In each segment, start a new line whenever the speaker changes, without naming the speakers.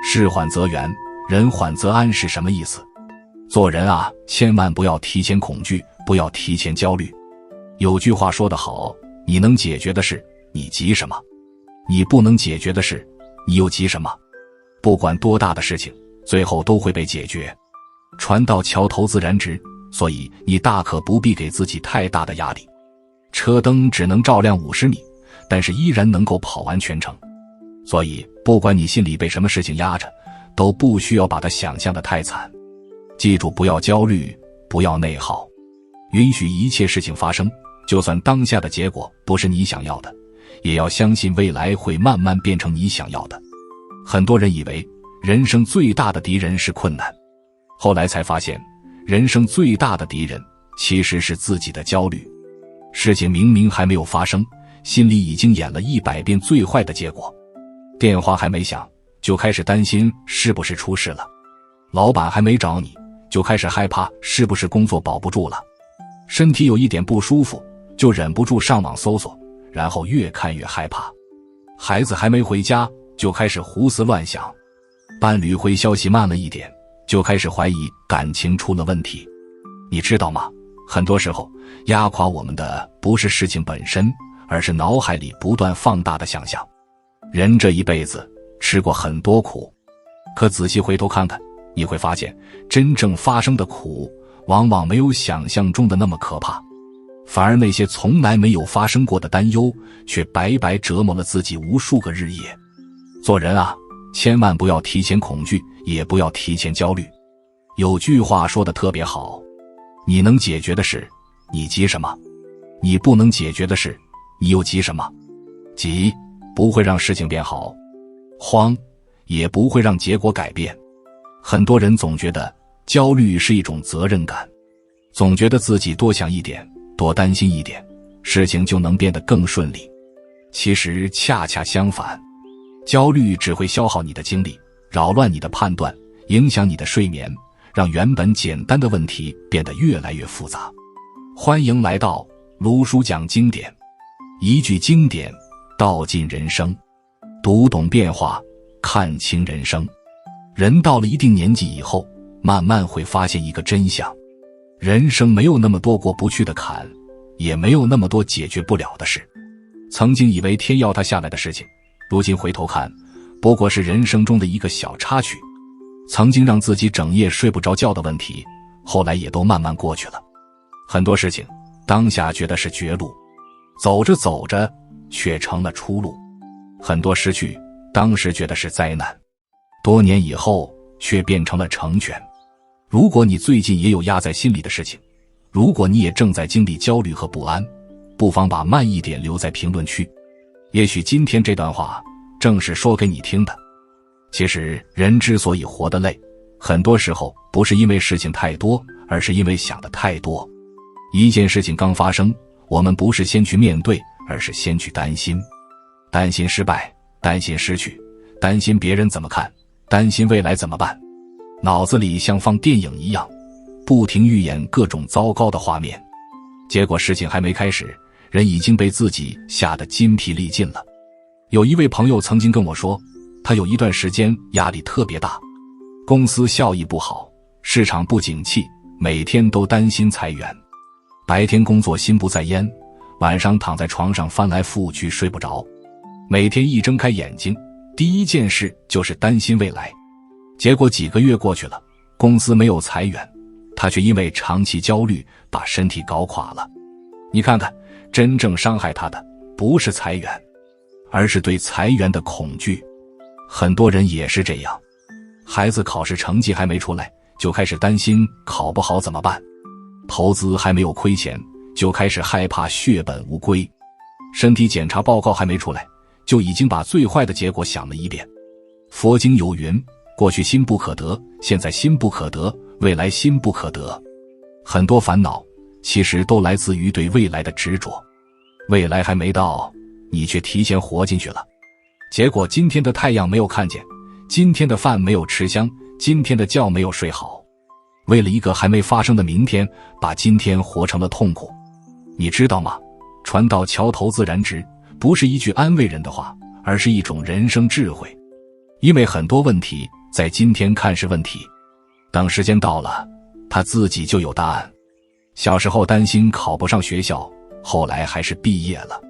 事緩則圓，人緩則安是什麼意思？做人啊，千萬不要提前恐懼，不要提前焦慮。有句話說得好，你能解決的事，你急什麼？你不能解決的事，你又急什麼？不管多大的事情，最後都會被解決。船到橋頭自然直，所以你大可不必給自己太大的壓力。車燈只能照亮50米，但是依然能夠跑完全程。所以不管你心裡被什麼事情壓着，都不需要把它想象得太慘。記住，不要焦慮，不要內耗，允許一切事情發生，就算當下的結果不是你想要的，也要相信未来會慢慢变成你想要的。很多人以为人生最大的敌人是困难，後來才發現人生最大的敌人其實是自己的焦慮。事情明明還沒有發生，心裡已經演了100遍最壞的結果。電話還沒響，就開始擔心是不是出事了；老闆還沒找你，就開始害怕是不是工作保不住了；身體有一點不舒服，就忍不住上網搜索，然後越看越害怕；孩子還沒回家，就開始胡思亂想；伴侶回消息慢了一點，就開始懷疑感情出了問題。你知道嗎？很多時候壓垮我們的不是事情本身，而是腦海裡不斷放大的想象。人這一輩子吃過很多苦，可仔細回頭看看，你會發現真正發生的苦往往沒有想象中的那麼可怕，反而那些從來沒有發生過的擔憂卻白白折磨了自己無數個日夜。做人啊，千萬不要提前恐懼，也不要提前焦慮。有句話說得特別好，你能解決的事，你急什麼？你不能解決的事，你又急什么？急不會讓事情變好，慌也不會讓結果改變。很多人總覺得焦慮是一種責任感，總覺得自己多想一點，多擔心一點，事情就能變得更順利。其實恰恰相反，焦慮只會消耗你的精力，擾亂你的判斷，影響你的睡眠，讓原本簡單的問題變得越來越複雜。歡迎來到盧叔講經典，一句經典道盡人生，讀懂變化，看清人生。人到了一定年紀以後，慢慢會發現一個真相，人生沒有那麼多過不去的坎，也沒有那麼多解決不了的事。曾經以為天要塌下來的事情，如今回頭看，不過是人生中的一個小插曲。曾經讓自己整夜睡不着覺的問題，後來也都慢慢過去了。很多事情當下覺得是絕路，走着走着卻成了出路。很多失去當時覺得是災難，多年以後卻變成了成全。如果你最近也有壓在心裡的事情，如果你也正在經歷焦慮和不安，不妨把慢一點留在評論區，也許今天這段話正是說給你聽的。其實人之所以活得累，很多時候不是因為事情太多，而是因為想得太多。一件事情剛發生，我們不是先去面對，而是先去担心。擔心失敗，擔心失去，擔心別人怎麼看，擔心未來怎麼辦。腦子裡像放電影一樣，不停預演各種糟糕的畫面。結果事情還沒開始，人已經被自己嚇得筋疲力盡了。有一位朋友曾經跟我說，他有一段時間壓力特別大，公司效益不好，市場不景气，每天都擔心裁员。白天工作心不在焉，晚上躺在床上翻來覆去睡不着。每天一睜開眼睛，第一件事就是擔心未来。結果幾個月過去了，公司沒有裁員，他卻因為長期焦慮把身體搞垮了。你看看，真正傷害他的不是裁員，而是對裁員的恐懼。很多人也是這樣，孩子考試成績還沒出來，就開始擔心考不好怎麼辦；投資還沒有虧錢，就開始害怕血本無歸；身體檢查報告還沒出來，就已經把最壞的結果想了一遍。佛經有云，過去心不可得，現在心不可得，未來心不可得。很多煩惱其實都來自於對未來的執着，未来還沒到，你卻提前活進去了。結果今天的太陽沒有看見，今天的飯沒有吃香，今天的覺沒有睡好。為了一個還沒發生的明天，把今天活成了痛苦。你知道嗎？船到橋頭自然直，不是一句安慰人的話，而是一種人生智慧。因為很多問題在今天看是問題，等時間到了，他自己就有答案。小時候擔心考不上學校，後來還是畢業了。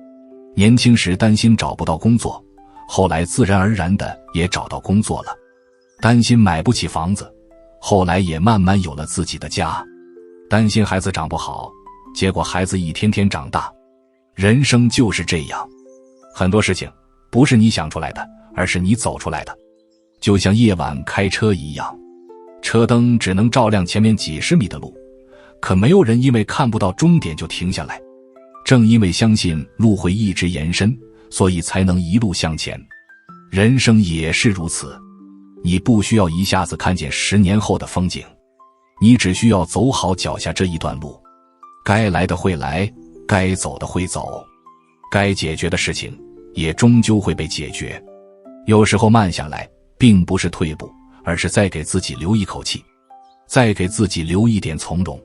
年輕時擔心找不到工作，後來自然而然的也找到工作了。擔心買不起房子，後來也慢慢有了自己的家。擔心孩子長不好，結果孩子一天天長大。人生就是这樣，很多事情不是你想出来的，而是你走出来的。就像夜晚開車一樣，車燈只能照亮前面幾十米的路，可沒有人因為看不到終點就停下來。正因為相信路會一直延伸，所以才能一路向前。人生也是如此，你不需要一下子看見10年後的風景，你只需要走好腳下這一段路。該來的會來，該走的會走，該解決的事情也終究會被解決。有時候慢下來並不是退步，而是再給自己留一口氣，再給自己留一點從容。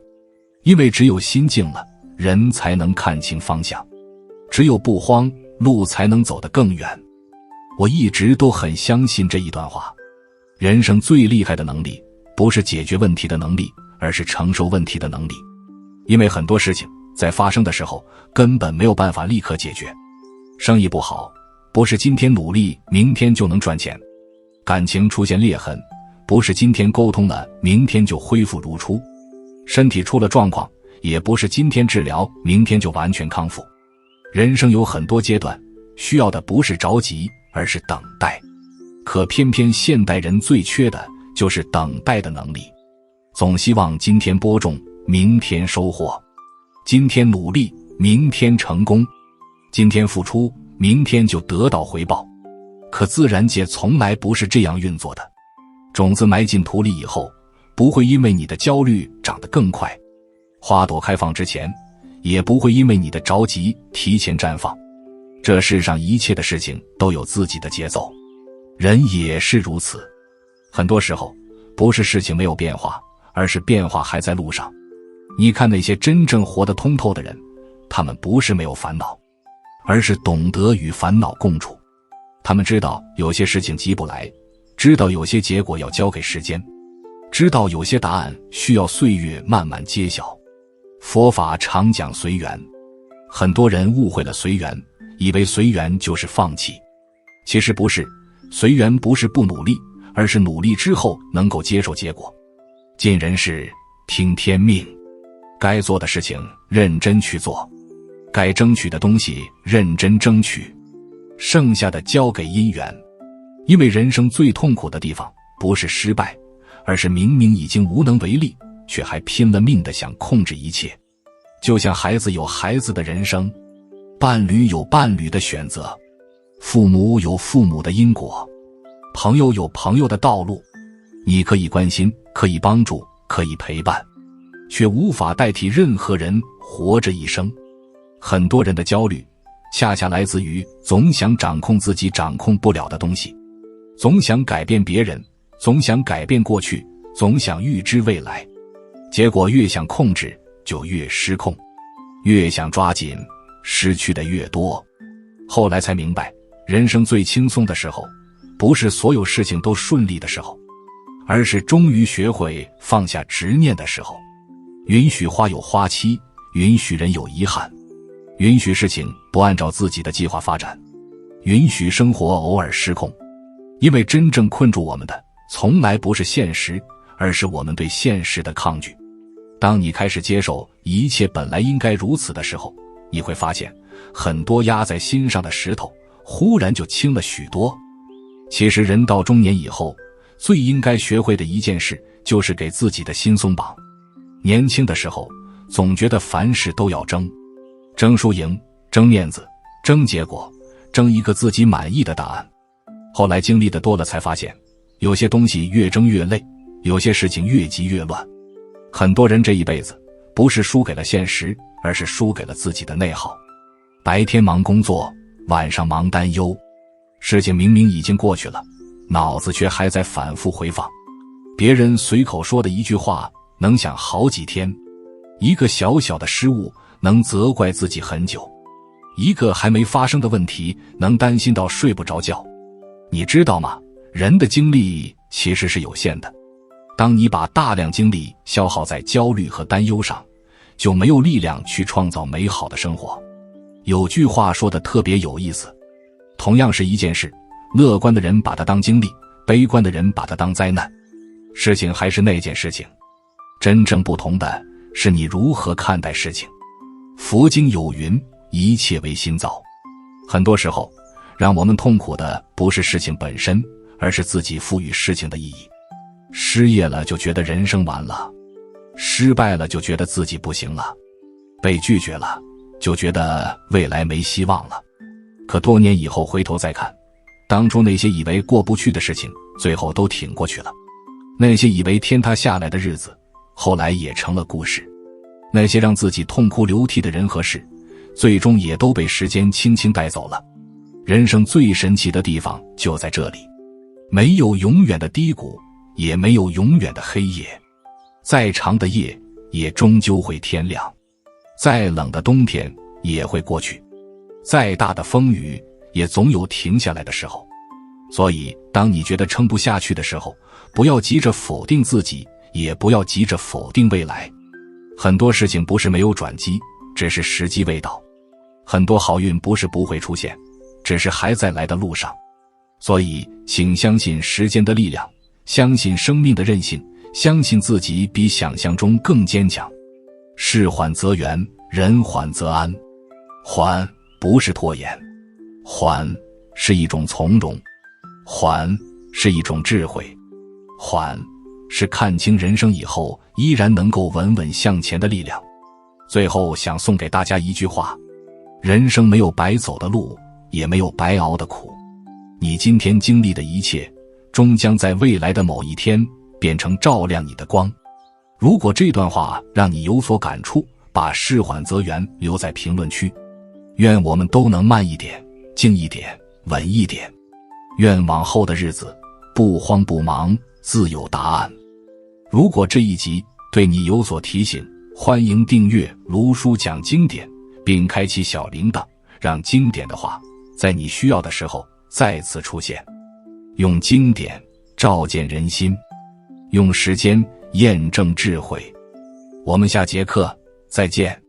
因為只有心靜了，人才能看清方向，只有不慌，路才能走得更遠。我一直都很相信这一段話，人生最厲害的能力不是解決問題的能力，而是承受問題的能力。因為很多事情在發生的時候根本沒有辦法立刻解決。生意不好，不是今天努力明天就能賺錢；感情出現裂痕，不是今天溝通了明天就恢復如初；身體出了狀況，也不是今天治療明天就完全康復。人生有很多階段，需要的不是着急，而是等待。可偏偏現代人最缺的就是等待的能力，總希望今天播種，明天收穫；今天努力，明天成功；今天付出，明天就得到回報。可自然界從來不是這樣運作的，種子埋進土裡以後，不會因為你的焦慮長得更快；花朵開放之前，也不會因為你的着急提前綻放。這世上一切的事情都有自己的節奏，人也是如此。很多時候不是事情沒有變化，而是變化還在路上。你看那些真正活得通透的人，他們不是沒有煩惱，而是懂得與煩惱共處。他們知道有些事情急不來，知道有些結果要交給時間，知道有些答案需要歲月慢慢揭曉。佛法常講隨緣，很多人誤會了隨緣，以為隨緣就是放棄。其實不是，隨緣不是不努力，而是努力之後能夠接受結果。盡人事，聽天命，該做的事情認真去做，該爭取的東西認真爭取，剩下的交給因緣。因為人生最痛苦的地方不是失敗，而是明明已經無能為力，卻還拼了命地想控制一切。就像孩子有孩子的人生，伴侶有伴侶的選擇，父母有父母的因果，朋友有朋友的道路。你可以關心，可以幫助，可以陪伴，卻無法代替任何人活着一生。很多人的焦慮恰恰來自於總想掌控自己掌控不了的東西，總想改變別人，總想改變過去，總想預知未來。結果越想控制就越失控，越想抓緊失去的越多。後來才明白，人生最輕鬆的時候不是所有事情都順利的時候，而是終於學會放下執念的時候。允許花有花期，允許人有遺憾，允許事情不按照自己的計劃發展，允許生活偶爾失控。因為真正困住我們的從來不是現實，而是我們對現實的抗拒。當你開始接受一切本來應該如此的時候，你會發現很多壓在心上的石頭忽然就輕了許多。其實人到中年以後，最應該學會的一件事就是給自己的心鬆綁。年輕的時候總覺得凡事都要爭輸贏，爭面子，爭結果，爭一個自己滿意的答案。後來經歷的多了才發現，有些東西越爭越累，有些事情越急越亂。很多人這一輩子不是輸給了現實，而是輸給了自己的內耗。白天忙工作，晚上忙擔憂，事情明明已經過去了，腦子卻還在反復回放。別人隨口說的一句話能想好幾天，一個小小的失誤能責怪自己很久，一個還沒發生的問題能擔心到睡不着覺。你知道嗎？人的精力其實是有限的，當你把大量精力消耗在焦慮和擔憂上，就沒有力量去創造美好的生活。有句話說得特別有意思，同樣是一件事，樂觀的人把它當經歷，悲觀的人把它當災難。事情還是那件事情，真正不同的是你如何看待事情。佛經有云，一切唯心造。很多時候，讓我們痛苦的不是事情本身，而是自己賦予事情的意義。失業了就覺得人生完了，失敗了就覺得自己不行了，被拒絕了就覺得未來沒希望了。可多年以後回頭再看，當初那些以為過不去的事情，最後都挺過去了。那些以為天塌下來的日子，後來也成了故事。那些讓自己痛哭流涕的人和事，最終也都被时間輕輕帶走了。人生最神奇的地方就在這裡，沒有永遠的低谷，也沒有永遠的黑夜。再長的夜也終究會天亮，再冷的冬天也會過去，再大的風雨也總有停下來的時候。所以當你覺得撐不下去的時候，不要急着否定自己，也不要急着否定未來。很多事情不是沒有轉機，只是時機未到。很多好運不是不會出現，只是還在來的路上。所以請相信時間的力量，相信生命的韌性，相信自己比想象中更堅強。事緩則圓，人緩則安。緩不是拖延，緩是一種從容，緩是一種智慧，緩是看清人生以後依然能夠穩穩向前的力量。最後想送給大家一句話，人生沒有白走的路，也沒有白熬的苦。你今天經歷的一切，終將在未來的某一天變成照亮你的光。如果這段話讓你有所感觸，把事緩則圓留在評論區。願我們都能慢一點，靜一點，穩一點。願往後的日子不慌不忙，自有答案。如果這一集對你有所提醒，歡迎訂閱盧叔講經典，並開啟小鈴鐺，讓經典的話在你需要的時候再次出現。用經典照見人心，用時間驗證智慧。我們下節課再見。